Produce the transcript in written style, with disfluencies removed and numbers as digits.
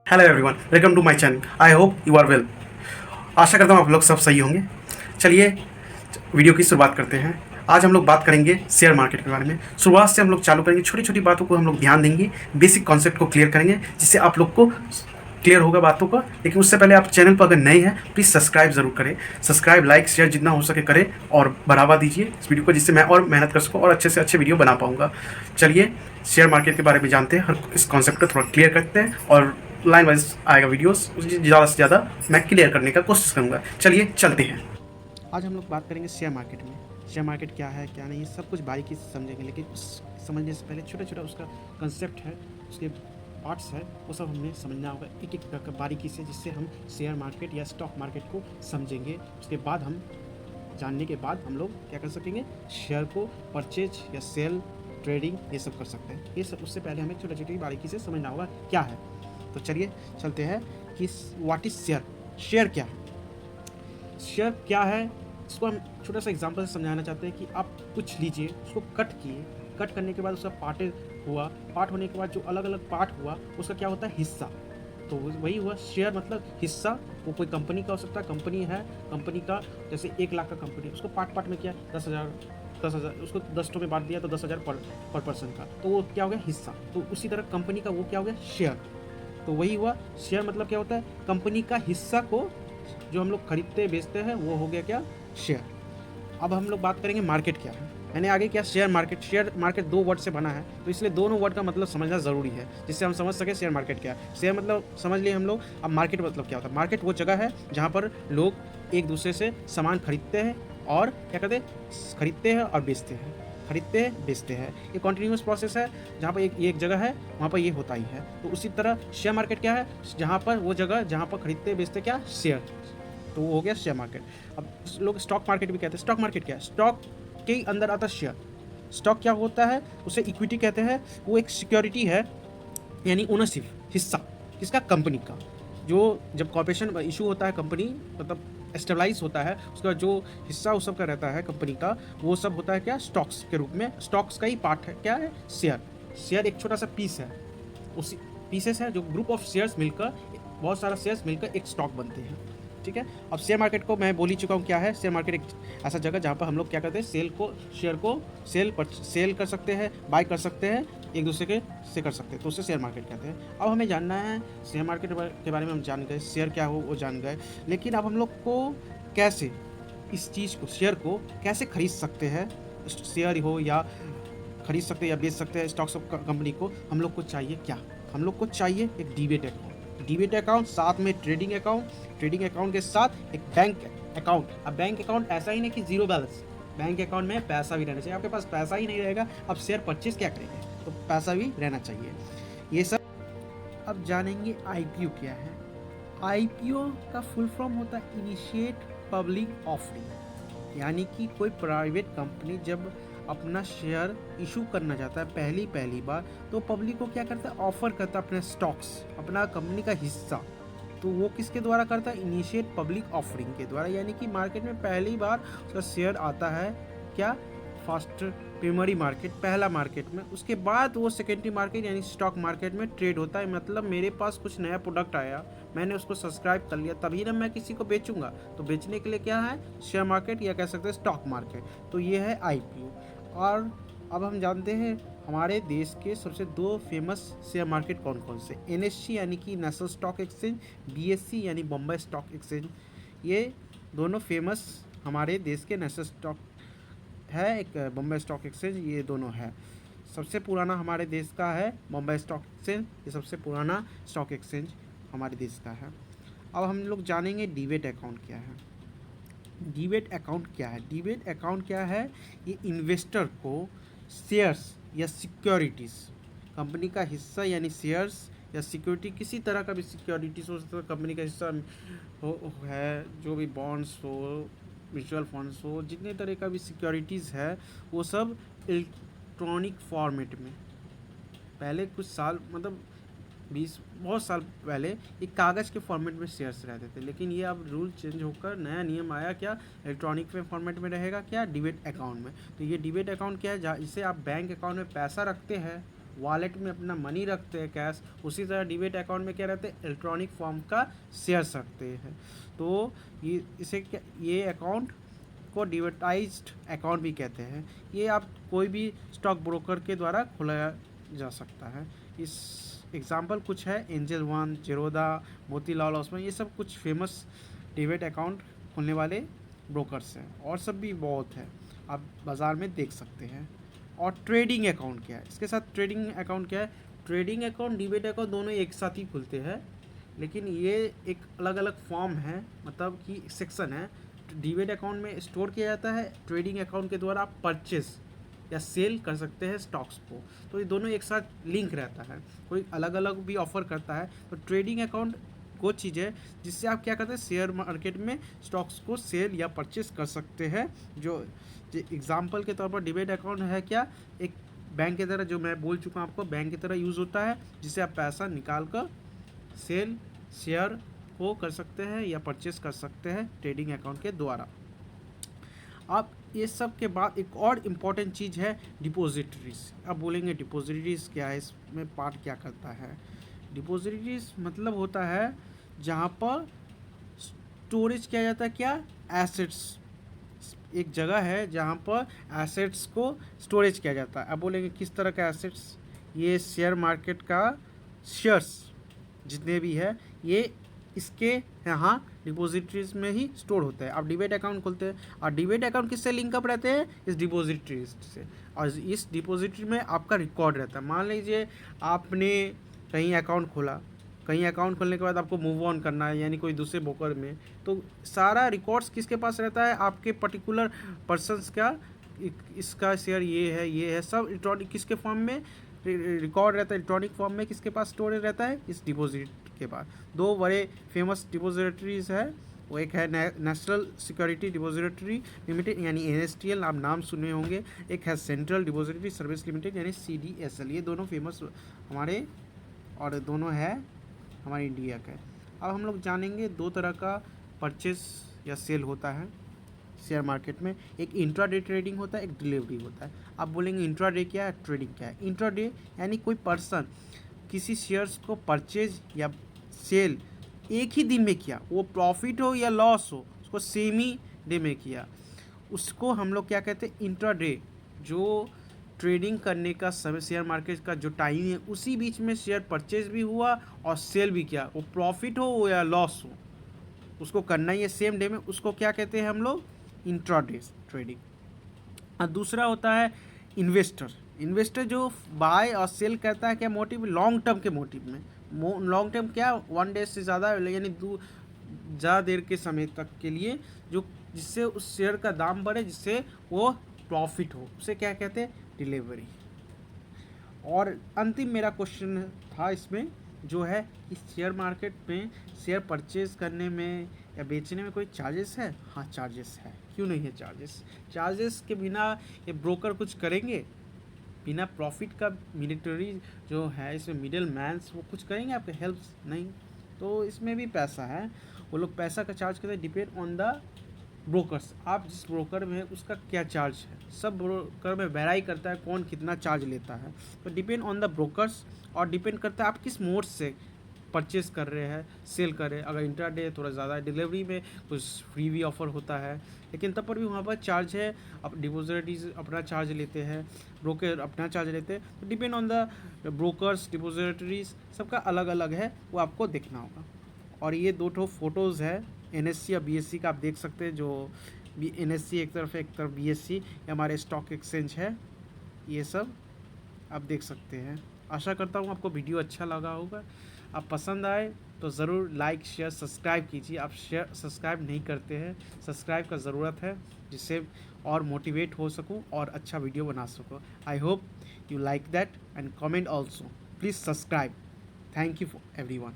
Hello everyone, welcome to my channel. I hope you are well. आशा करता हूँ आप लोग सब सही होंगे। चलिए वीडियो की शुरुआत करते हैं। आज हम लोग बात करेंगे शेयर मार्केट के बारे में। शुरुआत से हम लोग चालू करेंगे, छोटी छोटी बातों को हम लोग ध्यान देंगे, बेसिक कॉन्सेप्ट को क्लियर करेंगे जिससे आप लोग को क्लियर होगा बातों का। लेकिन उससे पहले आप चैनल पर अगर नए हैं प्लीज़ सब्सक्राइब ज़रूर करें। सब्सक्राइब, लाइक, शेयर जितना हो सके करें और बढ़ावा दीजिए इस वीडियो को, जिससे मैं और मेहनत कर सकूँ और अच्छे से अच्छे वीडियो बना पाऊँगा। चलिए शेयर मार्केट के बारे में जानते हैं और इस कॉन्सेप्ट को थोड़ा क्लियर करते हैं और लाइन वाइज आएगा वीडियोस, ज़्यादा से ज़्यादा मैं क्लियर करने का कोशिश करूँगा। चलिए चलते हैं। आज हम लोग बात करेंगे शेयर मार्केट में। शेयर मार्केट क्या है क्या नहीं, सब कुछ बारीकी से समझेंगे। लेकिन उस समझने से पहले छोटा छोटा उसका कंसेप्ट है, उसके पार्ट्स है, वो सब हमें समझना होगा एक एक बारीकी से, जिससे हम शेयर मार्केट या स्टॉक मार्केट को समझेंगे। उसके बाद हम जानने के बाद हम लोग क्या कर सकेंगे, शेयर को परचेज या सेल, ट्रेडिंग ये सब कर सकते हैं। ये सब उससे पहले हमें छोटी छोटी बारीकी से समझना होगा क्या है। तो चलिए चलते हैं कि व्हाट इज़ शेयर। शेयर क्या है? शेयर क्या है इसको हम छोटा सा एग्जांपल से समझाना चाहते हैं कि आप कुछ लीजिए, उसको कट किए, कट करने के बाद उसका पार्ट हुआ, पार्ट होने के बाद जो अलग अलग पार्ट हुआ उसका क्या होता है, हिस्सा। तो वही हुआ शेयर, मतलब हिस्सा। वो कोई कंपनी का हो सकता है, कंपनी है, कंपनी का जैसे 1 लाख का कंपनी, उसको पार्ट पार्ट में किया, 10,000 उसको 10 में बांट दिया तो 10,000 पर पर्सन का, तो वो क्या हो गया, हिस्सा। तो उसी तरह कंपनी का वो क्या हो गया, शेयर। तो वही हुआ शेयर, मतलब क्या होता है, कंपनी का हिस्सा को जो हम लोग खरीदते बेचते हैं वो हो गया क्या, शेयर। अब हम लोग बात करेंगे मार्केट क्या है, यानी आगे क्या, share market. Share market 2 word से बना है, तो इसलिए दोनों वर्ड का मतलब समझना ज़रूरी है, जिससे हम समझ सके शेयर मार्केट क्या है। शेयर मतलब समझ लिए हम लोग। अब मार्केट मतलब क्या होता है, मार्केट वो जगह है जहाँ पर लोग एक दूसरे से सामान खरीदते हैं और क्या करते हैं, खरीदते हैं और बेचते हैं, खरीदते हैं बेचते हैं। ये कॉन्टीन्यूस प्रोसेस है, जहाँ पर एक जगह है वहाँ पर ये होता ही है। तो उसी तरह शेयर मार्केट क्या है, जहाँ पर वो जगह जहाँ पर खरीदते बेचते क्या, शेयर। तो वो हो गया शेयर मार्केट। अब लोग स्टॉक मार्केट भी कहते हैं। स्टॉक मार्केट क्या है, स्टॉक के अंदर आता है शेयर। स्टॉक क्या होता है, उसे इक्विटी कहते हैं। वो एक सिक्योरिटी है, यानी ओनरशिप, हिस्सा किसका, कंपनी का। जो जब कॉर्पोरेशन इशू होता है, कंपनी मतलब एस्टेब्लाइज होता है, उसका जो हिस्सा उस सब का रहता है कंपनी का, वो सब होता है क्या, स्टॉक्स के रूप में। स्टॉक्स का ही पार्ट है क्या है, शेयर। शेयर एक छोटा सा पीस है, उसी पीसेस है जो ग्रुप ऑफ शेयर्स मिलकर, बहुत सारा शेयर्स मिलकर एक स्टॉक बनते हैं। ठीक है। अब शेयर मार्केट को मैं बोल ही चुका हूँ क्या है। शेयर मार्केट एक ऐसा जगह जहाँ पर हम लोग क्या करते हैं, शेयर को सेल कर सकते हैं, बाय कर सकते हैं, एक दूसरे के से कर सकते हैं, तो उसे शेयर मार्केट कहते हैं। अब हमें जानना है शेयर मार्केट के बारे में, हम जान गए शेयर क्या हो वो जान गए, लेकिन अब हम लोग को कैसे इस चीज़ को, शेयर को कैसे खरीद सकते हैं, शेयर हो या खरीद सकते हैं या बेच सकते हैं स्टॉक्स ऑफ कंपनी को। हम लोग को चाहिए क्या, हम लोग को चाहिए एक डीमेट अकाउंट, डीमेट अकाउंट, साथ में ट्रेडिंग अकाउंट, ट्रेडिंग अकाउंट के साथ एक बैंक अकाउंट। अब बैंक अकाउंट ऐसा ही नहीं कि जीरो बैलेंस, बैंक अकाउंट में पैसा भी रहना चाहिए। आपके पास पैसा ही नहीं रहेगा, अब शेयर परचेज क्या करेंगे, तो पैसा भी रहना चाहिए, ये सब। अब जानेंगे आईपीओ क्या है। आईपीओ का फुल फॉर्म होता है इनिशिएट पब्लिक ऑफरिंग, यानी कि कोई प्राइवेट कंपनी जब अपना शेयर इशू करना चाहता है पहली बार, तो पब्लिक को क्या करता है, ऑफर करता है अपने स्टॉक्स, अपना कंपनी का हिस्सा। तो वो किसके द्वारा करता है, इनिशिएट पब्लिक ऑफरिंग के द्वारा, यानी कि मार्केट में पहली बार उसका शेयर आता है क्या, फर्स्ट प्राइमरी मार्केट, पहला मार्केट में। उसके बाद वो सेकेंडरी मार्केट यानी स्टॉक मार्केट में ट्रेड होता है। मतलब मेरे पास कुछ नया प्रोडक्ट आया, मैंने उसको सब्सक्राइब कर लिया, तभी ना मैं किसी को बेचूंगा। तो बेचने के लिए क्या है, शेयर मार्केट या कह सकते हैं स्टॉक मार्केट। तो ये है आईपीओ। और अब हम जानते हैं हमारे देश के सबसे 2 फेमस शेयर मार्केट कौन कौन से, एनएससी यानी कि नेशनल स्टॉक एक्सचेंज, बीएससी यानी बॉम्बे स्टॉक एक्सचेंज। ये दोनों फेमस हमारे देश के नेशनल स्टॉक है, एक बॉम्बे स्टॉक एक्सचेंज, ये दोनों है। सबसे पुराना हमारे देश का है बॉम्बे स्टॉक एक्सचेंज, ये सबसे पुराना स्टॉक एक्सचेंज हमारे देश का है। अब हम लोग जानेंगे डीमेट अकाउंट क्या है। डीमेट अकाउंट क्या है, डीमेट अकाउंट क्या है, ये इन्वेस्टर को शेयर्स या सिक्योरिटीज़, कंपनी का हिस्सा यानी शेयर्स या सिक्योरिटी, किसी तरह का भी सिक्योरिटीज़ हो सकता है, कंपनी का हिस्सा है, जो भी बॉन्ड्स हो, म्यूचुअल फंड्स हो, जितने तरह का भी सिक्योरिटीज़ है, वो सब इलेक्ट्रॉनिक फॉर्मेट में, पहले कुछ साल मतलब 20 बहुत साल पहले एक कागज़ के फॉर्मेट में शेयर्स रहते थे, लेकिन ये अब रूल चेंज होकर नया नियम आया क्या, इलेक्ट्रॉनिक फॉर्मेट में रहेगा क्या, डीमेट अकाउंट में। तो ये डीमेट अकाउंट क्या है, जिसे आप बैंक अकाउंट में पैसा रखते हैं, वॉलेट में अपना मनी रखते हैं कैश, उसी तरह डिमेट अकाउंट में क्या रहते हैं, इलेक्ट्रॉनिक फॉर्म का शेयर्स रखते हैं। तो ये अकाउंट को डिमेटाइज्ड अकाउंट भी कहते हैं। ये आप कोई भी स्टॉक ब्रोकर के द्वारा खोला जा सकता है। इस एग्जाम्पल कुछ है, एंजल वन, जेरोदा, मोतीलाल ओसवाल, ये सब कुछ फेमस डिमेट अकाउंट खोलने वाले ब्रोकर्स हैं, और सब भी बहुत है, आप बाज़ार में देख सकते हैं। और ट्रेडिंग अकाउंट क्या है, इसके साथ ट्रेडिंग अकाउंट क्या है, ट्रेडिंग अकाउंट डिमेट अकाउंट दोनों एक साथ ही खुलते हैं, लेकिन ये एक अलग अलग फॉर्म है, मतलब कि सेक्शन है। डिमेट अकाउंट में स्टोर किया जाता है, ट्रेडिंग अकाउंट के द्वारा आप परचेस या सेल कर सकते हैं स्टॉक्स को। तो ये दोनों एक साथ लिंक रहता है, कोई अलग अलग भी ऑफर करता है। तो ट्रेडिंग अकाउंट वो चीज़ है जिससे आप क्या करते हैं, शेयर मार्केट में स्टॉक्स को सेल या परचेस कर सकते हैं। जो एग्जांपल के तौर पर डिमेट अकाउंट है क्या, एक बैंक की तरह, जो मैं बोल चुका हूँ आपको, बैंक की तरह यूज़ होता है, जिससे आप पैसा निकाल कर सेल शेयर को कर सकते हैं या परचेस कर सकते हैं ट्रेडिंग अकाउंट के द्वारा। अब ये सब के बाद एक और इम्पॉर्टेंट चीज़ है डिपॉजिटरीज। अब बोलेंगे डिपॉजिटरीज क्या है, इसमें पार्ट क्या करता है। डिपॉजिटरीज मतलब होता है जहाँ पर स्टोरेज किया जाता है, क्या, एसेट्स। एक जगह है जहाँ पर एसेट्स को स्टोरेज किया जाता है। अब बोलेंगे किस तरह का एसेट्स, ये शेयर मार्केट का शेयर्स जितने भी है, ये इसके यहाँ डिपॉजिटरीज में ही स्टोर होता है। आप डिमेट अकाउंट खोलते हैं, और डिमेट अकाउंट किससे लिंकअप रहते हैं, इस डिपॉजिटरीज से, और इस डिपॉजिटरी में आपका रिकॉर्ड रहता है। मान लीजिए आपने कहीं अकाउंट खोला, कहीं अकाउंट खोलने के बाद आपको मूव ऑन करना है, यानी कोई दूसरे ब्रोकर में, तो सारा रिकॉर्ड्स किसके पास रहता है, आपके पर्टिकुलर पर्सनस का, इसका शेयर ये है, सब इलेक्ट्रॉनिक किसके फॉर्म में रिकॉर्ड रहता है, इलेक्ट्रॉनिक फॉर्म में किसके पास स्टोरेज रहता है, इस डिपॉजिट के पास। दो बड़े फेमस डिपॉजिटरीज है, वो एक है नेशनल सिक्योरिटी डिपॉजिटरी लिमिटेड यानी NSTL, आप नाम सुने होंगे। एक है सेंट्रल डिपॉजिटरी सर्विस लिमिटेड यानी CDSL। ये दोनों फेमस हमारे, और दोनों है हमारे इंडिया का। अब हम लोग जानेंगे दो तरह का परचेस या सेल होता है शेयर मार्केट में। एक इंट्राडे ट्रेडिंग होता है, एक डिलीवरी होता है। आप बोलेंगे इंट्राडे क्या है, ट्रेडिंग क्या है। इंट्राडे यानी कोई पर्सन किसी शेयर्स को परचेज या सेल एक ही दिन में किया, वो प्रॉफिट हो या लॉस हो, उसको सेम ही डे में किया, उसको हम लोग क्या कहते हैं, इंट्राडे। जो ट्रेडिंग करने का समय, शेयर मार्केट का जो टाइम है, उसी बीच में शेयर परचेज भी हुआ और सेल भी किया, वो प्रॉफिट हो या लॉस हो, उसको करना ही है सेम डे में, उसको क्या कहते हैं हम लोग, इंट्राडे ट्रेडिंग। और दूसरा होता है इन्वेस्टर। इन्वेस्टर जो बाय और सेल करता है, क्या मोटिव, लॉन्ग टर्म के मोटिव में। लॉन्ग टर्म क्या, 1 डे से ज़्यादा, यानी ज़्यादा देर के समय तक के लिए, जो जिससे उस शेयर का दाम बढ़े, जिससे वो प्रॉफिट हो, उसे क्या कहते हैं, डिलीवरी। और अंतिम मेरा क्वेश्चन था इसमें, जो है इस शेयर मार्केट में शेयर परचेज करने में या बेचने में कोई चार्जेस है। हाँ, चार्जेस है, क्यों नहीं है चार्जेस। चार्जेस के बिना ये ब्रोकर कुछ करेंगे, बिना प्रॉफिट का मिलिटरी जो है इसमें मिडिल मैन्स, वो कुछ करेंगे आपके हेल्प, नहीं। तो इसमें भी पैसा है, वो लोग पैसा का चार्ज करते हैं, डिपेंड ऑन द ब्रोकर्स। आप जिस ब्रोकर में है उसका क्या चार्ज है, सब ब्रोकर में वेराई करता है कौन कितना चार्ज लेता है। तो डिपेंड ऑन द ब्रोकर्स, और डिपेंड करता है आप किस मोड से परचेस कर रहे हैं, सेल कर रहे हैं। अगर इंट्राडे थोड़ा ज़्यादा, डिलीवरी में कुछ फ्री भी ऑफर होता है, लेकिन तब पर भी वहाँ पर चार्ज है। अब डिपॉजिटरीज अपना चार्ज लेते हैं, ब्रोकर अपना चार्ज लेते हैं। तो depend on the brokers, depositories, सबका अलग अलग है, वो आपको देखना होगा। और ये दो ठो फोटोज़ है NSE और BSE का, आप देख सकते हैं। जो NSE एक तरफ BSE, ये हमारे स्टॉक एक्सचेंज है, ये सब आप देख सकते हैं। आशा करता हूँ आपको वीडियो अच्छा लगा होगा। आप पसंद आए तो ज़रूर लाइक शेयर सब्सक्राइब कीजिए। आप शेयर सब्सक्राइब नहीं करते हैं, सब्सक्राइब का ज़रूरत है, जिससे और मोटिवेट हो सकूँ और अच्छा वीडियो बना सकूँ। आई hope you like that and comment also. Please subscribe. Thank you for everyone.